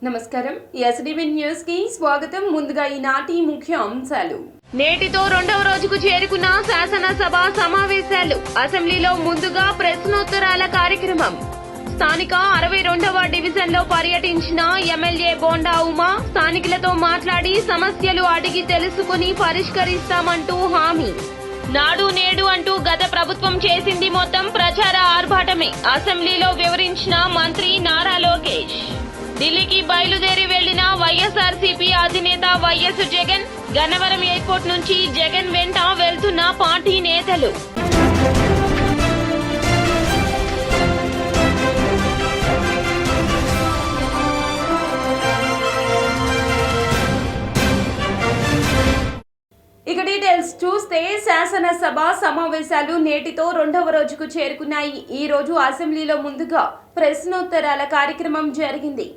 నమస్కారం SDV news కి స్వాగతం. ముందుగా ఈనాటి ముఖ్య అంశాలు. నేటితో రెండవ రోజుకు చేరుకున్న శాసనసభ సమావేశాలు. అసెంబ్లీలో ముందుగా ప్రశ్నోత్తరాల కార్యక్రమం. స్థానిక 62వ డివిజన్లో పర్యటించిన ఎమ్మెల్యే బోండా ఉమా స్థానికులతో మాట్లాడి సమస్యలు అడిగి తెలుసుకుని పరిష్కరిస్తామంటూ హామీ. నాడు నేడు అంటూ గత ప్రభుత్వం చేసింది మొత్తం ప్రచార ఆర్భాటమే. అసెంబ్లీలో వివరించిన మంత్రి నారా లోకేష్. ఢిల్లీకి బయలుదేరి వెళ్లిన వైఎస్ఆర్సీపీ అధినేత వైఎస్ జగన్. గన్నవరం ఎయిర్పోర్ట్ నుంచి జగన్ వెంట వెళ్తున్న పార్టీ నేతలు. ఇక డీటెయిల్స్ చూస్తే శాసనసభ సమావేశాలు నేటితో రెండవ రోజుకు చేరుకున్నాయి. ఈ రోజు అసెంబ్లీలో ముందుగా ప్రశ్నోత్తరాల కార్యక్రమం జరిగింది.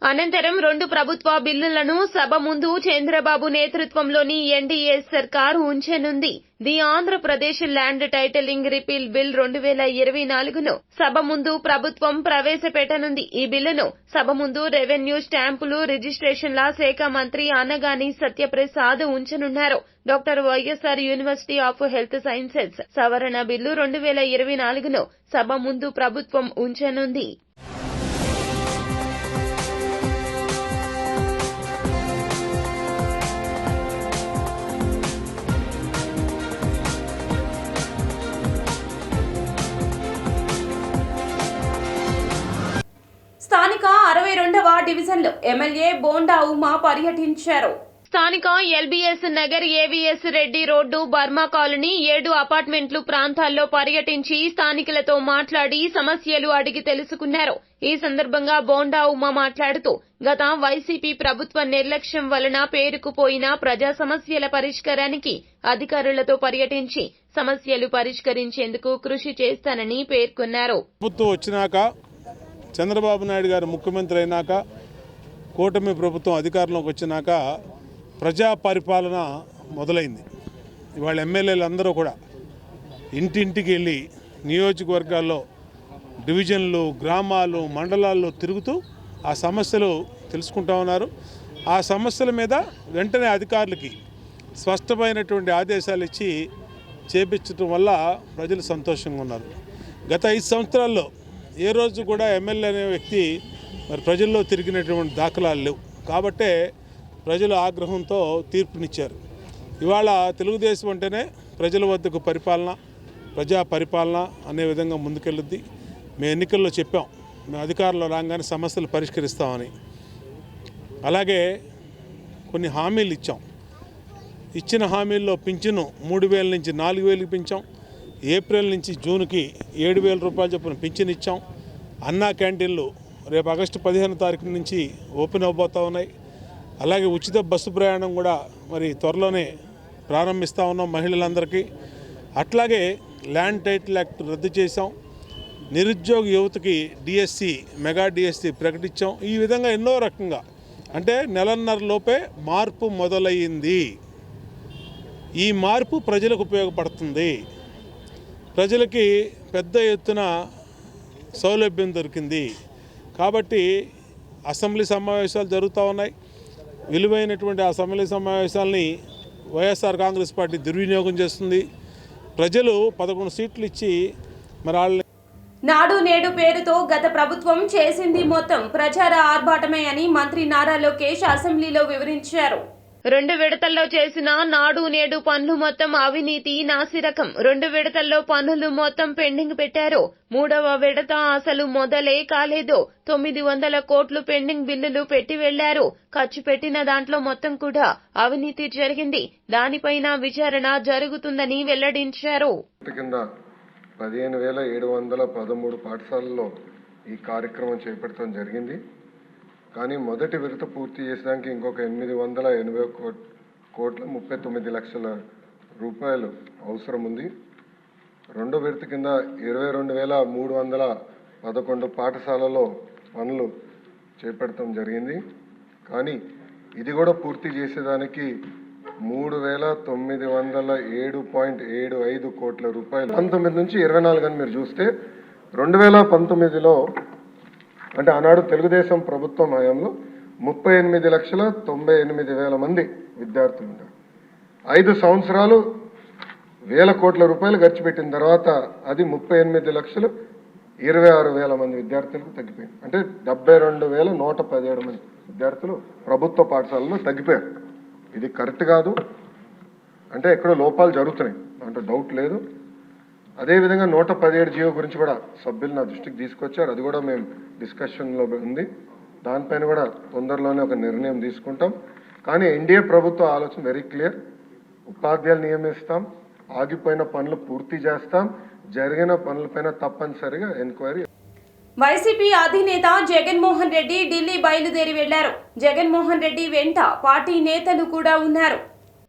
అనంతరం రెండు ప్రభుత్వ బిల్లులను సభ ముందు చంద్రబాబు నేతృత్వంలోని ఎన్డీఏ సర్కారు ఉంచనుంది. The Andhra Pradesh land titling repeal bill 2024ను సభ ముందు ప్రభుత్వం ప్రవేశపెట్టనుంది. ఈ బిల్లును సభ ముందు రెవెన్యూ స్టాంపులు రిజిస్ట్రేషన్ల శాఖ మంత్రి అనగాని సత్యప్రసాద్ ఉంచనున్నారు. Doctor YSR university of health sciences సవరణ బిల్లు 2024ను సభ ముందు ప్రభుత్వం ఉంచనుంది. స్థానిక 62వ డివిజన్లో ఎమ్మెల్యే బోండా ఉమా పర్యటించారు. స్థానిక LBS Nagar, AVS Reddy road, Burma colony, 7 అపార్ట్మెంట్లు ప్రాంతాల్లో పర్యటించి స్థానికులతో మాట్లాడి సమస్యలు అడిగి తెలుసుకున్నారు. ఈ సందర్భంగా బోండా ఉమా మాట్లాడుతూ గత వైసీపీ ప్రభుత్వ నిర్లక్ష్యం వలన పేరుకుపోయిన ప్రజా సమస్యల పరిష్కారానికి అధికారులతో పర్యటించి సమస్యలు పరిష్కరించేందుకు కృషి చేస్తానని పేర్కొన్నారు. చంద్రబాబు నాయుడు గారు ముఖ్యమంత్రి అయినాక, కూటమి ప్రభుత్వం అధికారంలోకి వచ్చినాక ప్రజా పరిపాలన మొదలైంది. ఇవాళ ఎమ్మెల్యేలు అందరూ కూడా ఇంటింటికి వెళ్ళి నియోజకవర్గాల్లో, డివిజన్లు, గ్రామాలు, మండలాల్లో తిరుగుతూ ఆ సమస్యలు తెలుసుకుంటా ఉన్నారు. ఆ సమస్యల మీద వెంటనే అధికారులకి స్పష్టమైనటువంటి ఆదేశాలు ఇచ్చి చేపించడం వల్ల ప్రజలు సంతోషంగా ఉన్నారు. గత 5 సంవత్సరాల్లో ఏ రోజు కూడా ఎమ్మెల్యే అనే వ్యక్తి మరి ప్రజల్లో తిరిగినటువంటి దాఖలాలు లేవు. కాబట్టే ప్రజలు ఆగ్రహంతో తీర్పునిచ్చారు. ఇవాళ తెలుగుదేశం అంటేనే ప్రజల వద్దకు పరిపాలన, ప్రజా పరిపాలన అనే విధంగా ముందుకెళ్ళుద్ది. మేము ఎన్నికల్లో చెప్పాం, మేము అధికారంలో రాగానే సమస్యలు పరిష్కరిస్తామని. అలాగే కొన్ని హామీలు ఇచ్చాం. ఇచ్చిన హామీల్లో పింఛను 3,000 నుంచి 4,000కి పెంచాం. ఏప్రిల్ నుంచి జూన్కి 7,000 రూపాయలు చొప్పున పింఛన్ ఇచ్చాం. అన్నా క్యాంటీన్లు రేపు ఆగస్టు 15వ తారీఖు నుంచి ఓపెన్ అవబోతూ ఉన్నాయి. అలాగే ఉచిత బస్సు ప్రయాణం కూడా మరి త్వరలోనే ప్రారంభిస్తూ ఉన్నాం మహిళలందరికీ. అట్లాగే ల్యాండ్ టైటిల్ యాక్ట్ రద్దు చేశాం. నిరుద్యోగ యువతకి డిఎస్సి, మెగా డిఎస్సి ప్రకటించాం. ఈ విధంగా ఎన్నో రకంగా, అంటే నెలన్నర లోపే మార్పు మొదలయ్యింది. ఈ మార్పు ప్రజలకు ఉపయోగపడుతుంది. ప్రజలకి పెద్ద ఎత్తున సౌలభ్యం దొరికింది. కాబట్టి అసెంబ్లీ సమావేశాలు జరుగుతూ ఉన్నాయి. విలువైనటువంటి అసెంబ్లీ సమావేశాలని వైఎస్ఆర్ కాంగ్రెస్ పార్టీ దుర్వినియోగం చేస్తుంది. ప్రజలు 11 సీట్లు ఇచ్చి మరి వాళ్ళని నాడు నేడు పేరుతో గత ప్రభుత్వం చేసింది మొత్తం ప్రచార ఆర్భాటమే అని మంత్రి నారా లోకేష్ అసెంబ్లీలో వివరించారు. 2 విడతల్లో చేసిన నాడు నేడు పనులు మొత్తం అవినీతి, నాసిరకం. 2 విడతల్లో పనులు మొత్తం పెండింగ్ పెట్టారు. 3వ విడత అసలు మొదలే కాలేదు. 900 కోట్లు పెండింగ్ బిల్లులు పెట్టి వెళ్లారు. ఖర్చు పెట్టిన దాంట్లో మొత్తం కూడా అవినీతి జరిగింది. దానిపైన విచారణ జరుగుతుందని వెల్లడించారు. 15,713 పాఠశాలల్లో ఈ కార్యక్రమం చేపట్టడం జరిగింది. కానీ మొదటి విడత పూర్తి చేసడానికి ఇంకొక 880 కోట్ల 39 లక్షల రూపాయలు అవసరం ఉంది. రెండో విడత కింద 22,311 పాఠశాలలో పనులు చేపట్టడం జరిగింది. కానీ ఇది కూడా పూర్తి చేసేదానికి 3,907.75 కోట్ల రూపాయలు 19 నుంచి 24 అని మీరు చూస్తే 2019లో అంటే ఆనాడు తెలుగుదేశం ప్రభుత్వం హయాంలో 38,98,000 మంది విద్యార్థులు ఉన్నారు. 5 సంవత్సరాలు వేల కోట్ల రూపాయలు ఖర్చు పెట్టిన తర్వాత అది 38,26,000 మంది విద్యార్థులకు తగ్గిపోయింది. అంటే 72,117 మంది విద్యార్థులు ప్రభుత్వ పాఠశాలలో తగ్గిపోయారు. ఇది కరెక్ట్ కాదు, అంటే ఎక్కడో లోపాలు జరుగుతున్నాయి, అంటే డౌట్ లేదు. అదేవిధంగా 117 జీవో గురించి కూడా సభ్యులు నా దృష్టికి తీసుకొచ్చారు. అది కూడా మేము డిస్కషన్లో ఉంది. దానిపైన కూడా తొందరలోనే ఒక నిర్ణయం తీసుకుంటాం. కానీ ఎన్డీఏ ప్రభుత్వ ఆలోచన వెరీ క్లియర్. ఉపాధ్యాయులు నియమిస్తాం, ఆగిపోయిన పనులు పూర్తి చేస్తాం, జరిగిన పనులపైన తప్పనిసరిగా ఎంక్వైరీ. వైసీపీ అధినేత జగన్మోహన్ రెడ్డి ఢిల్లీ బయలుదేరి వెళ్లారు. జగన్మోహన్ రెడ్డి వెంట పార్టీ నేతలు కూడా ఉన్నారు.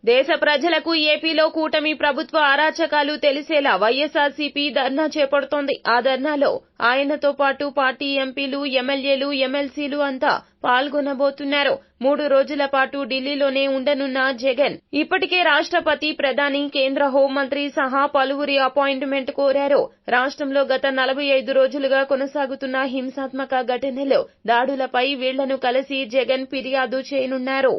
దేశ ప్రజలకు ఏపీలో కూటమి ప్రభుత్వ అరాచకాలు తెలిసేలా వైఎస్ఆర్సీపీ ధర్నా చేపడుతోంది. ఆ ధర్నాలో ఆయనతో పాటు పార్టీ ఎంపీలు, ఎమ్మెల్యేలు, ఎమ్మెల్సీలు అంతా పాల్గొనబోతున్నారు. 3 రోజుల పాటు ఢిల్లీలోనే ఉండనున్న జగన్ ఇప్పటికే రాష్ట్రపతి, ప్రధాని, కేంద్ర హోంమంత్రి సహా పలువురి అపాయింట్మెంట్ కోరారు. రాష్ట్రంలో గత 45 రోజులుగా కొనసాగుతున్న హింసాత్మక ఘటనలు, దాడులపై వీళ్లను కలిసి జగన్ ఫిర్యాదు చేయనున్నారు.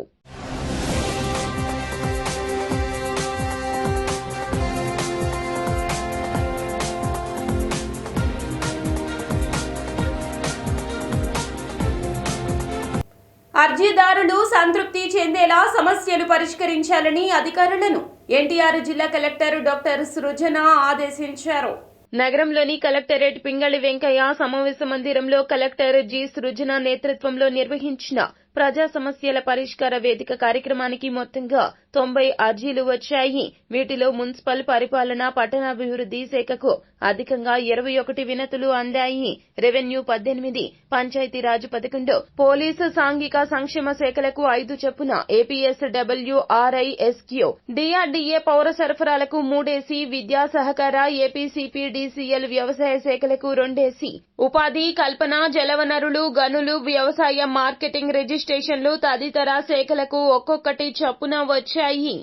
అర్జీదారులు సంతృప్తి చెందేలా సమస్యలు పరిష్కరించాలని అధికారులను ఎన్టీఆర్ జిల్లా కలెక్టర్ డాక్టర్ సృజన ఆదేశించారు. నగరంలోని కలెక్టరేట్ పింగళి వెంకయ్య సమావేశ మందిరంలో కలెక్టర్ జి సృజన నేతృత్వంలో నిర్వహించిన ప్రజా సమస్యల పరిష్కార వేదిక కార్యక్రమానికి మొత్తంగా 90 అర్జీలు వచ్చాయి. వీటిలో మున్సిపల్ పరిపాలన, పట్టణాభివృద్ధి శాఖకు అధికంగా 21 వినతులు అందాయి. రెవెన్యూ 18, పంచాయతీరాజ్ 11, పోలీసు, సాంఘిక సంక్షేమ శాఖలకు 5 చొప్పున, ఏపీఎస్డబ్ల్యూఆర్ఐఎస్క్యూ, డిఆర్డీఏ పౌర సరఫరాలకు 3 విద్యా సహకార, ఏపీసీపీడీసీఎల్ వ్యవసాయ శాఖలకు 2, ఉపాధి కల్పన, జలవనరులు, గనులు, వ్యవసాయ మార్కెటింగ్, రిజిస్ట్రేషన్లు తదితర శాఖలకు ఒక్కొక్కటి చొప్పున వచ్చాయి.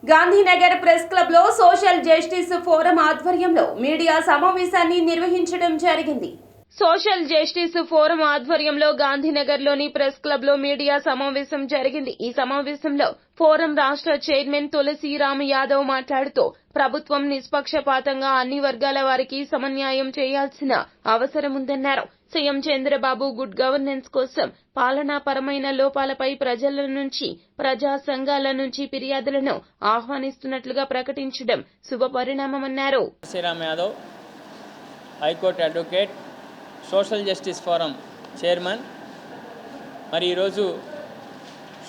గాంధీనగర్ ప్రెస్ క్లబ్ లో సోషల్ జస్టిస్ ఫోరం ఆధ్వర్యంలో మీడియా సమావేశాన్ని నిర్వహించడం జరిగింది. సోషల్ జస్టిస్ ఫోరం ఆధ్వర్యంలో గాంధీనగర్లోని ప్రెస్ క్లబ్ లో మీడియా సమావేశం జరిగింది. ఈ సమావేశంలో ఫోరం రాష్ట్ర చైర్మన్ తులసిరామ్ యాదవ్ మాట్లాడుతూ ప్రభుత్వం నిష్పక్షపాతంగా అన్ని వర్గాల వారికి సమన్యాయం చేయాల్సిన అవసరం ఉందన్నారు. సీఎం చంద్రబాబు గుడ్ గవర్నెన్స్ కోసం పాలనాపరమైన లోపాలపై ప్రజల నుంచి, ప్రజా సంఘాల నుంచి ఫిర్యాదులను ఆహ్వానిస్తున్నట్లుగా ప్రకటించడం శుభపరిణామమన్నారు. Tulasiram Yadav, high court advocate, social justice forum chairman. మరి ఈరోజు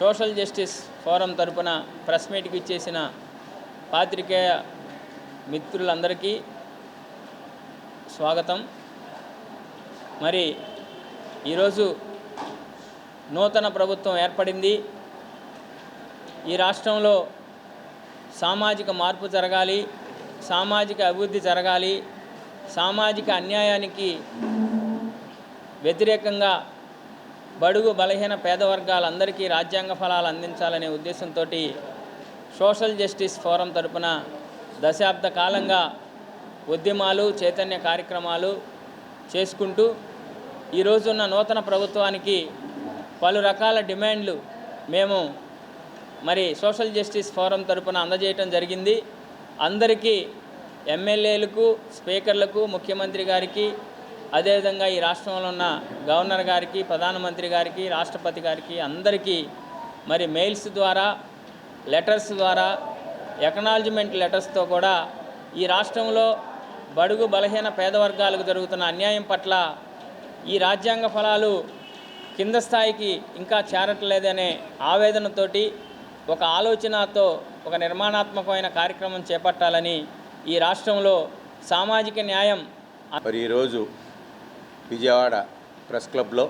సోషల్ జస్టిస్ ఫోరం తరపున ప్రెస్ మీట్కి ఇచ్చేసిన పాత్రికేయ మిత్రులందరికీ స్వాగతం. మరి ఈరోజు నూతన ప్రభుత్వం ఏర్పడింది. ఈ రాష్ట్రంలో సామాజిక మార్పు జరగాలి, సామాజిక అభివృద్ధి జరగాలి, సామాజిక అన్యాయానికి వ్యతిరేకంగా బడుగు బలహీన పేద వర్గాలందరికీ రాజ్యాంగ ఫలాలు అందించాలనే ఉద్దేశంతో సోషల్ జస్టిస్ ఫోరం తరపున దశాబ్ద కాలంగా ఉద్యమాలు, చైతన్య కార్యక్రమాలు చేసుకుంటూ ఈరోజున్న నూతన ప్రభుత్వానికి పలు రకాల డిమాండ్లు మేము మరి సోషల్ జస్టిస్ ఫోరం తరపున అందజేయటం జరిగింది. అందరికీ, ఎమ్మెల్యేలకు, స్పీకర్లకు, ముఖ్యమంత్రి గారికి, అదేవిధంగా ఈ రాష్ట్రంలో ఉన్న గవర్నర్ గారికి, ప్రధానమంత్రి గారికి, రాష్ట్రపతి గారికి అందరికీ మరి మెయిల్స్ ద్వారా, లెటర్స్ ద్వారా, ఎకనాలజ్మెంట్ లెటర్స్తో కూడా ఈ రాష్ట్రంలో బడుగు బలహీన పేద వర్గాలకు జరుగుతున్న అన్యాయం పట్ల ఈ రాజ్యాంగ ఫలాలు కింద స్థాయికి ఇంకా చేరట్లేదనే ఆవేదనతోటి, ఒక ఆలోచనతో ఒక నిర్మాణాత్మకమైన కార్యక్రమం చేపట్టాలని ఈ రాష్ట్రంలో సామాజిక న్యాయం. మరి ఈరోజు విజయవాడ ప్రెస్ క్లబ్లో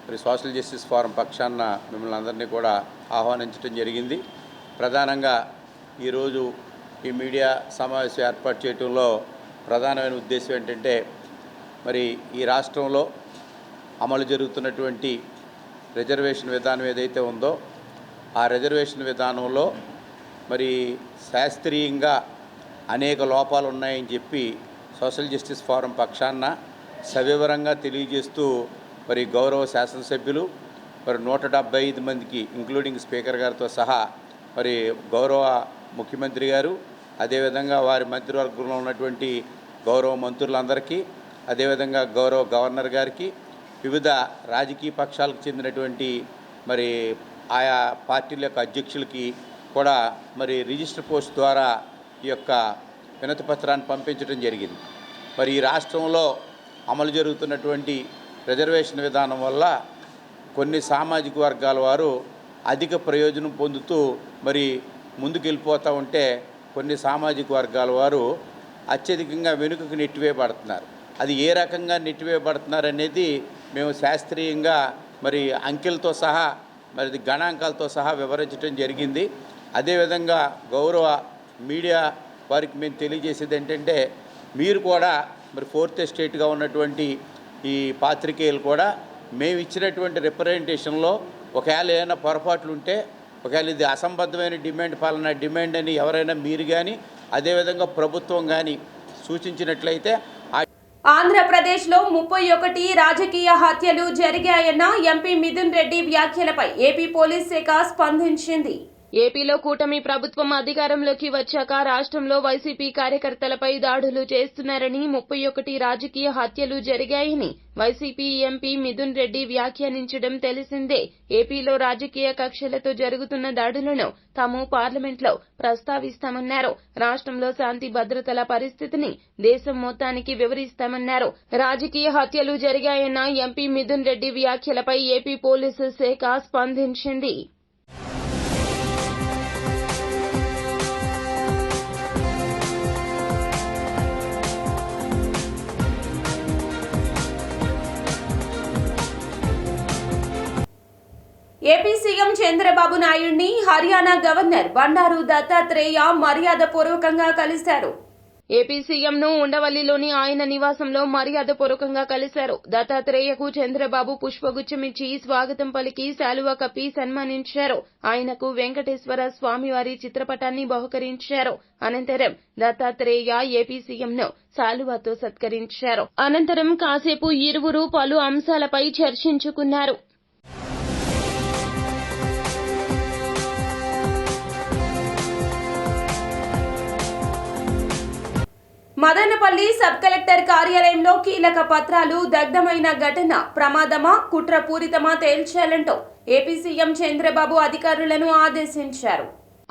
మరి సోషల్ జస్టిస్ ఫోరం పక్షాన మిమ్మల్ని అందరినీ కూడా ఆహ్వానించడం జరిగింది. ప్రధానంగా ఈరోజు ఈ మీడియా సమావేశం ఏర్పాటు చేయడంలో ప్రధానమైన ఉద్దేశం ఏంటంటే, మరి ఈ రాష్ట్రంలో అమలు జరుగుతున్నటువంటి రిజర్వేషన్ విధానం ఏదైతే ఉందో ఆ రిజర్వేషన్ విధానంలో మరి శాస్త్రీయంగా అనేక లోపాలు ఉన్నాయని చెప్పి సోషల్ జస్టిస్ ఫోరం పక్షాన సవివరంగా తెలియజేస్తూ మరి గౌరవ శాసనసభ్యులు మరి 175 మందికి ఇంక్లూడింగ్ స్పీకర్ గారితో సహా మరి గౌరవ ముఖ్యమంత్రి గారు, అదేవిధంగా వారి మంత్రివర్గంలో ఉన్నటువంటి గౌరవ మంత్రులందరికీ, అదేవిధంగా గౌరవ గవర్నర్ గారికి, వివిధ రాజకీయ పక్షాలకు చెందినటువంటి మరి ఆయా పార్టీల యొక్క అధ్యక్షులకి కూడా మరి రిజిస్టర్ పోస్ట్ ద్వారా ఈ యొక్క వినతి పత్రాన్ని పంపించడం జరిగింది. మరి ఈ రాష్ట్రంలో అమలు జరుగుతున్నటువంటి రిజర్వేషన్ విధానం వల్ల కొన్ని సామాజిక వర్గాల వారు అధిక ప్రయోజనం పొందుతూ మరి ముందుకెళ్ళిపోతూ ఉంటే కొన్ని సామాజిక వర్గాల వారు అత్యధికంగా వెనుకకు నెట్టివేయబడుతున్నారు. అది ఏ రకంగా నెట్టివేయబడుతున్నారు అనేది మేము శాస్త్రీయంగా మరి అంకెలతో సహా మరి గణాంకాలతో సహా వివరించడం జరిగింది. అదేవిధంగా గౌరవ మీడియా వారికి మేము తెలియజేసేది ఏంటంటే, మీరు కూడా మరి 4th ఎస్టేట్గా ఉన్నటువంటి ఈ పాత్రికేయులు కూడా మేము ఇచ్చినటువంటి రిప్రజెంటేషన్లో ఒకవేళ ఏమైనా పొరపాట్లు ఉంటే, ఒకవేళ ఇది అసంబద్ధమైన డిమాండ్ అని ఎవరైనా మీరు కానీ అదేవిధంగా ప్రభుత్వం కానీ సూచించినట్లయితే ఆంధ్రప్రదేశ్లో 31 రాజకీయ హత్యలు జరిగాయన్న ఎంపీ మిథున్ రెడ్డి వ్యాఖ్యలపై ఏపీ పోలీస్ శాఖ స్పందించింది. ఏపీలో కూటమి ప్రభుత్వం అధికారంలోకి వచ్చాక రాష్ట్రంలో వైసీపీ కార్యకర్తలపై దాడులు చేస్తున్నారని, 31 రాజకీయ హత్యలు జరిగాయని వైసీపీ ఎంపీ మిథున్ రెడ్డి వ్యాఖ్యానించడం తెలిసిందే. ఏపీలో రాజకీయ కక్షలతో జరుగుతున్న దాడులను తాము పార్లమెంట్లో ప్రస్తావిస్తామన్నారు. రాష్ట్రంలో శాంతి భద్రతల పరిస్థితిని దేశం మొత్తానికి వివరిస్తామన్నారు. రాజకీయ హత్యలు జరిగాయన్న ఎంపీ మిథున్ రెడ్డి వ్యాఖ్యలపై ఏపీ పోలీసు శాఖ స్పందించింది. ఏపీ సీఎం చంద్రబాబు నాయుడిని హర్యానా గవర్నర్ బండారు దత్తాత్రేయ మర్యాదపూర్వకంగా కలిశారు. ఏపీ సీఎంను ఉండవల్లిలోని ఆయన నివాసంలో మర్యాదపూర్వకంగా కలిశారు. దత్తాత్రేయకు చంద్రబాబు పుష్పగుచ్చమిచ్చి స్వాగతం పలికి శాలువా కప్పి సన్మానించారు. ఆయనకు వెంకటేశ్వర స్వామివారి చిత్రపటాన్ని బహుకరించారు. అనంతరం దత్తాత్రేయ ఏపీ సీఎంను శాలువాతో సత్కరించారు. అనంతరం కాసేపు ఇరువురు పలు అంశాలపై చర్చించుకున్నారు. మదనపల్లి సబ్ కలెక్టర్ కార్యాలయంలో కీలక పత్రాలు దగ్ధమైన ఘటన ప్రమాదమా కుట్రపూరితమా తేల్చాలంటూ ఏపీ సీఎం చంద్రబాబు అధికారులను ఆదేశించారు.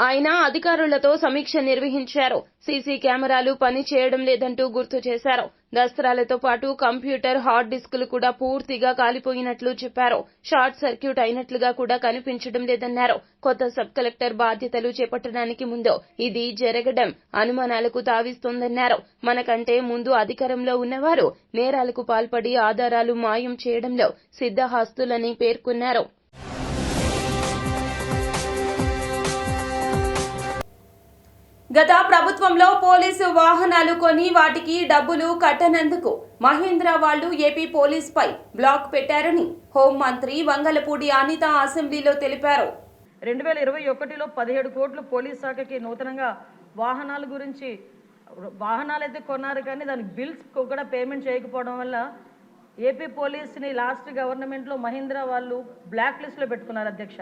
ఆయన అధికారులతో సమీక్ష నిర్వహించారు. సీసీ కెమెరాలు పని చేయడం లేదంటూ గుర్తు చేశారు. దస్త్రాలతో పాటు కంప్యూటర్, హార్డ్ డిస్కులు కూడా పూర్తిగా కాలిపోయినట్లు చెప్పారు. షార్ట్ సర్క్యూట్ అయినట్లుగా కూడా కనిపించడం లేదన్నారు. కొత్త సబ్ కలెక్టర్ బాధ్యతలు చేపట్టడానికి ముందు ఇది జరగడం అనుమానాలకు తావిస్తోందన్నారు. మనకంటే ముందు అధికారంలో ఉన్నవారు నేరాలకు పాల్పడి ఆధారాలు మాయం చేయడంలో సిద్ధహస్తులని పేర్కొన్నారు. గత ప్రభుత్వంలో పోలీసు వాహనాలు కొని వాటికి డబ్బులు కట్టనందుకు మహేంద్ర వాళ్లు ఏపీ పోలీసుపై బ్లాక్ పెట్టారని హోంమంత్రి వంగలపూడి అనిత అసెంబ్లీలో తెలిపారు. 2021లో 17 కోట్లు పోలీస్ శాఖకి నూతనంగా వాహనాల గురించి వాహనాలైతే కొన్నారు, కానీ దానికి బిల్స్ కూడా పేమెంట్ చేయకపోవడం వల్ల ఏపీ పోలీసుని లాస్ట్ గవర్నమెంట్లో మహేంద్ర వాళ్ళు బ్లాక్ లిస్ట్లో పెట్టుకున్నారు అధ్యక్ష.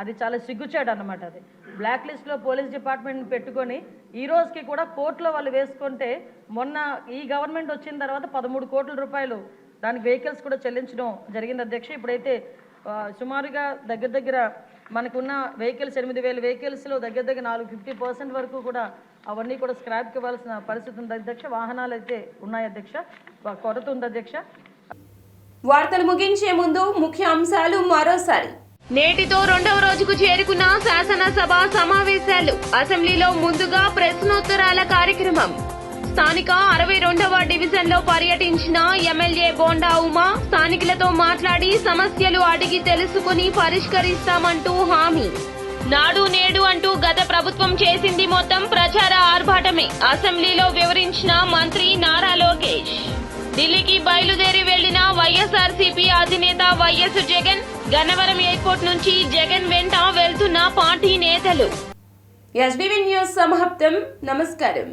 అది చాలా సిగ్గుచేటు అన్నమాట. అది బ్లాక్ లిస్ట్లో పోలీస్ డిపార్ట్మెంట్ పెట్టుకొని ఈ రోజుకి కూడా కోర్టులో వాళ్ళు వేసుకుంటే, మొన్న ఈ గవర్నమెంట్ వచ్చిన తర్వాత 13 కోట్ల రూపాయలు దానికి వెహికల్స్ కూడా చెల్లించడం జరిగింది అధ్యక్ష. ఇప్పుడైతే సుమారుగా దగ్గర మనకున్న వెహికల్స్ 8,000 వెహికల్స్లో దగ్గర 50% వరకు కూడా అవన్నీ కూడా స్క్రాప్కి ఇవ్వాల్సిన పరిస్థితి ఉంది అధ్యక్ష. వాహనాలు అయితే ఉన్నాయి అధ్యక్ష, కొరత ఉంది అధ్యక్ష. వార్తలు ముగించే ముందు ముఖ్య అంశాలు మరోసారి. నేటితో 2వ రోజుకు చేరుకున్న శాసనసభ సమావేశాలు. అసెంబ్లీలో ముందుగా ప్రశ్నోత్తరాల కార్యక్రమం. స్థానిక 62వ డివిజన్లో పర్యటించిన ఎమ్మెల్యే బోండా ఉమా స్థానికులతో మాట్లాడి సమస్యలు అడిగి తెలుసుకుని పరిష్కరిస్తామంటూ హామీ. నాడు నేడు అంటూ గత ప్రభుత్వం చేసింది మొత్తం ప్రచార ఆర్భాటమే. అసెంబ్లీలో వివరించిన మంత్రి నారా లోకేష్. ఢిల్లీకి బయలుదేరి వెళ్లిన వైఎస్ఆర్సీపీ అధినేత వైఎస్ జగన్. గన్నవరం ఎయిర్పోర్ట్ నుంచి జగన్ వెంట వెళ్తున్న పార్టీ నేతలు. ఎస్బీవీ న్యూస్ సమాప్తం. నమస్కారం.